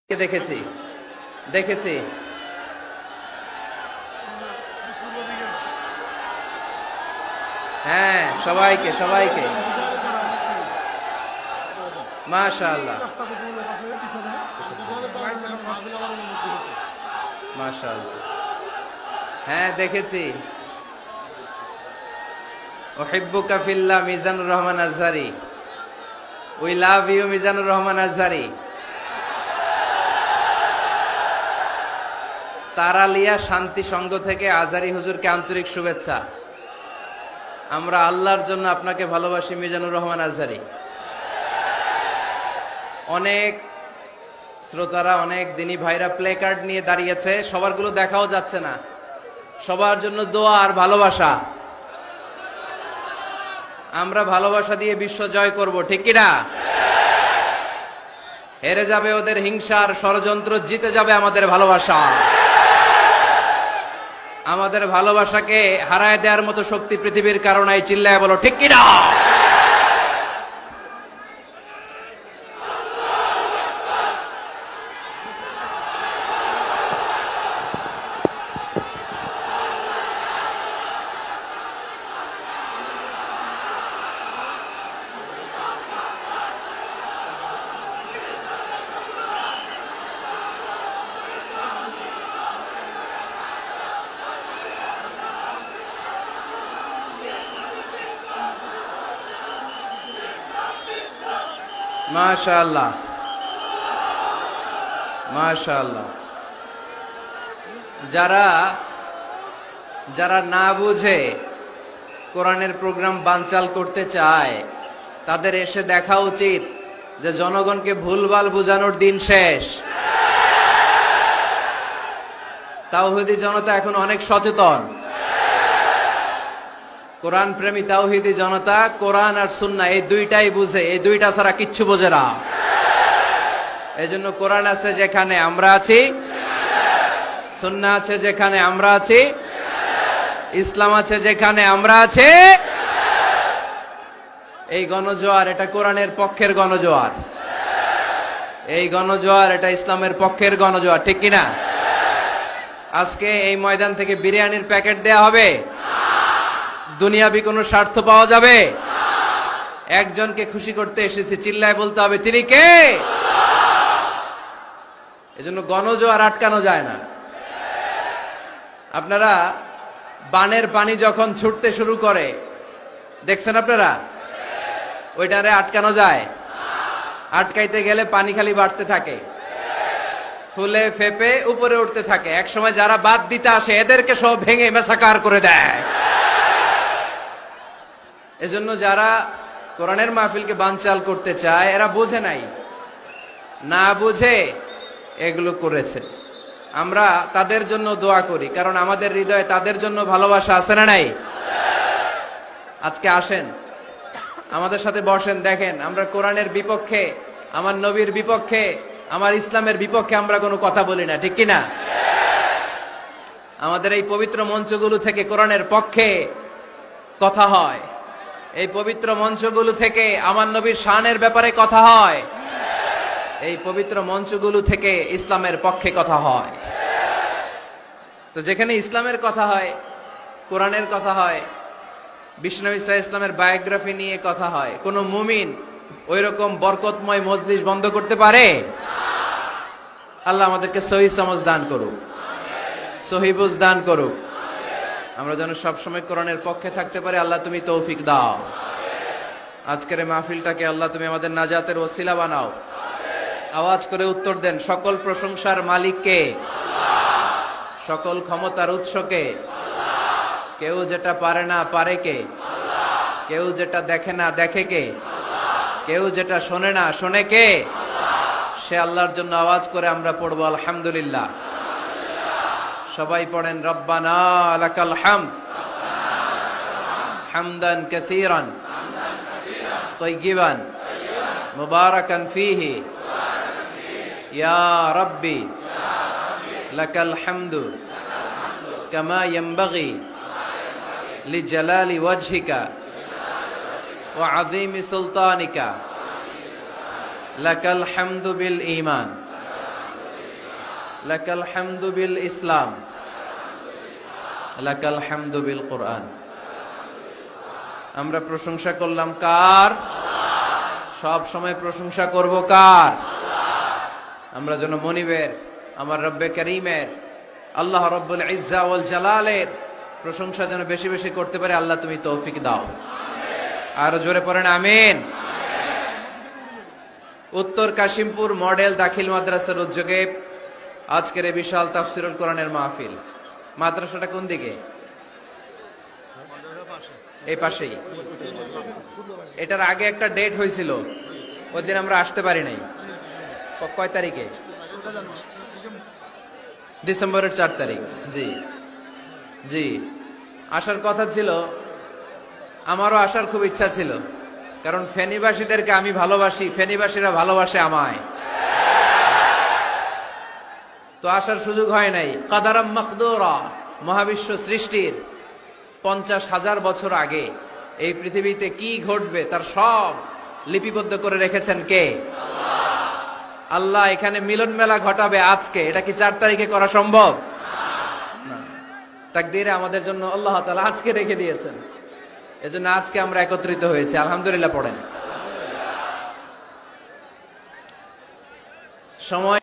দেখেছি দেখেছি হ্যাঁ, সবাইকে সবাইকে মাশাআল্লাহ মাশাআল্লাহ। হ্যাঁ দেখেছি। উহিব্বুকা ফিল্লাহ Mizanur Rahman Azhari. We love you Mizanur Rahman Azhari. Taralia শান্তি সংঘ থেকে আজহারি হুজুরকে আন্তরিক শুভেচ্ছা। আমরা আল্লাহর জন্য আপনাকে ভালোবাসি মিজানুর রহমান আজহারি। অনেক শ্রোতারা, অনেক দিনী ভাইরা প্লে কার্ড নিয়ে দাঁড়িয়েছে, সবার গুলো দেখাও যাচ্ছে না। সবার জন্য দোয়া আর ভালোবাসা। আমরা ভালোবাসা দিয়ে বিশ্ব জয় করব, ঠিক কিনা? হেরে যাবে ওদের হিংসার ষড়যন্ত্র, জিতে যাবে আমাদের ভালোবাসা। আমাদের ভালোবাসাকে হারায় দেওয়ার মতো শক্তি পৃথিবীর কারণে চিল্লায় বলো, ঠিক কিনা? মাশাআল্লাহ মাশাআল্লাহ। যারা যারা না বুঝে কোরআনের প্রোগ্রাম বানচাল করতে চায়, তাদের এসে দেখা উচিত যে জনগণকে ভুলভাল বুঝানোর দিন শেষ। তাওহীদি জনতা এখন অনেক সচেতন। কোরআন প্রেমী তাওহীদি জনতা কোরআন আর সুন্নাহ এই দুইটাই বুঝে, এই দুইটা ছাড়া কিচ্ছু বোঝে না। এই জন্য কোরআন আছে যেখানে আমরা আছি, সুন্নাহ আছে যেখানে আমরা আছি, ইসলাম আছে যেখানে আমরা আছি। এই গণজোয়ার এটা কোরআনের পক্ষের গণজোয়ার, এই গণজোয়ার এটা ইসলামের পক্ষের গণজোয়ার, ঠিক কিনা? আজকে এই ময়দান থেকে বিরিয়ানির প্যাকেট দেয়া হবে? দুনিয়াবি কোনো স্বার্থ পাওয়া যাবে? একজনকে খুশি করতে এসেছি, চিল্লায় বলতে হবে তিনি কে। এজন্য গণজোয়ার আটকানো যায় না। আপনারা বানের পানি যখন ছুটতে শুরু করে দেখছেন আপনারা? ওইটারে আটকানো যায়? আটকাইতে গেলে পানি খালি বাড়তে থাকে, ফুলে ফেপে উপরে উঠতে থাকে। এক সময় যারা বাদ দিতে আসে এদেরকে সব ভেঙে মেসাকার করে দেয়। এজন্য যারা কোরআনের মাহফিলকে বানচাল করতে চায় এরা বোঝে নাই, না বুঝে এগুলো করেছে। আমরা তাদের জন্য দোয়া করি, কারণ আমাদের হৃদয়ে তাদের জন্য ভালোবাসা আছে না নাই? আজকে আসেন, আমাদের সাথে বসেন, দেখেন আমরা কোরআনের বিপক্ষে, আমার নবীর বিপক্ষে, আমার ইসলামের বিপক্ষে আমরা কোনো কথা বলি না, ঠিক কিনা? আমাদের এই পবিত্র মঞ্চগুলো থেকে কোরআনের পক্ষে কথা হয়। এই পবিত্র মঞ্চগুলো থেকে আমার নবীর শানের ব্যাপারে কথা হয়। এই পবিত্র মঞ্চগুলো থেকে ইসলামের পক্ষে কথা হয়। তো যেখানে ইসলামের কথা হয়, কোরআনের কথা হয়, বিশ্বনবী সাল্লাল্লাহু আলাইহি ইসলামের বায়োগ্রাফি নিয়ে কথা হয়, কোন মুমিন ওই রকম বরকতময় মজলিস বন্ধ করতে পারে? আল্লাহ আমাদেরকে সহি সমঝ দান করুক, সহি বুঝ দান করুক। আমরা যেন সবসময় কোরআনের পক্ষে থাকতে পারি। আল্লাহ তুমি তৌফিক দাও। আজকের মাহফিলটাকে আল্লাহ তুমি আমাদের নাজাতের ওসিলা বানাও। আওয়াজ করে উত্তর দেন, সকল প্রশংসার মালিক কে? সকল ক্ষমতার উৎস কে? কেউ যেটা পারে না পারে কে? কেউ যেটা দেখে না দেখে কে? কেউ যেটা শোনে না শোনে কে? সে আল্লাহর জন্য আওয়াজ করে আমরা পড়বো আলহামদুলিল্লাহ। সবাই পড়েন, রব্বানা লাকাল হামদ হামদান কাসীরান তাইয়িবান মুবারাকান ফীহি ইয়া রাব্বি লাকাল হামদু কামা ইয়ানবাগি লিজালালি ওয়াজহিকা ওয়া আযীমি সুলতানিকা লাকাল হামদু বিল ঈমান লাকাল হামদু বিল ইসলাম, লাকাল হামদু বিল কোরআন। আমরা প্রশংসা করলাম কার? সব সময় প্রশংসা করব কার? আমরা যেন মনিবের, আমার রব্বে করিমের, আল্লাহ রব্বুল ইজ্জা ওয়াল জালালের প্রশংসা যেন বেশি বেশি করতে পারে। আল্লাহ তুমি তৌফিক দাও। আরো জোরে পড়েন আমিন। উত্তর কাশিমপুর মডেল দাখিল মাদ্রাসার উদ্যোগে আজকের এই বিশাল তাফসিরুল কোরআনের মাহফিল। মাদ্রাসাটা কোন দিকে? এই পাশেই। এটার আগে একটা ডেট হয়েছিল, ওই দিন আমরা আসতে পারি নাই। কয় তারিখে? ডিসেম্বরের 4 তারিখ। জি জি, আসার কথা ছিল, আমারও আসার খুব ইচ্ছা ছিল, কারণ ফেনীবাসীদেরকে আমি ভালোবাসি, ফেনীবাসীরা ভালোবাসে আমায়। তো আসার সুযোগ হয় নাই। কাদারাম মাকদুরা, মহাবিশ্ব সৃষ্টির 50,000 বছর আগে এই পৃথিবীতে কি ঘটবে তার সব লিপিবদ্ধ করে রেখেছেন কে? আল্লাহ এখানে মিলন মেলা ঘটাবে আজকে। এটা কি 4 তারিখে করা সম্ভব? না। তাকদীরে আমাদের জন্য আল্লাহ তাআলা আজকে রেখে দিয়েছেন, এজন্য আজকে আমরা একত্রিত হয়েছি। আলহামদুলিল্লাহ পড়েন। সময়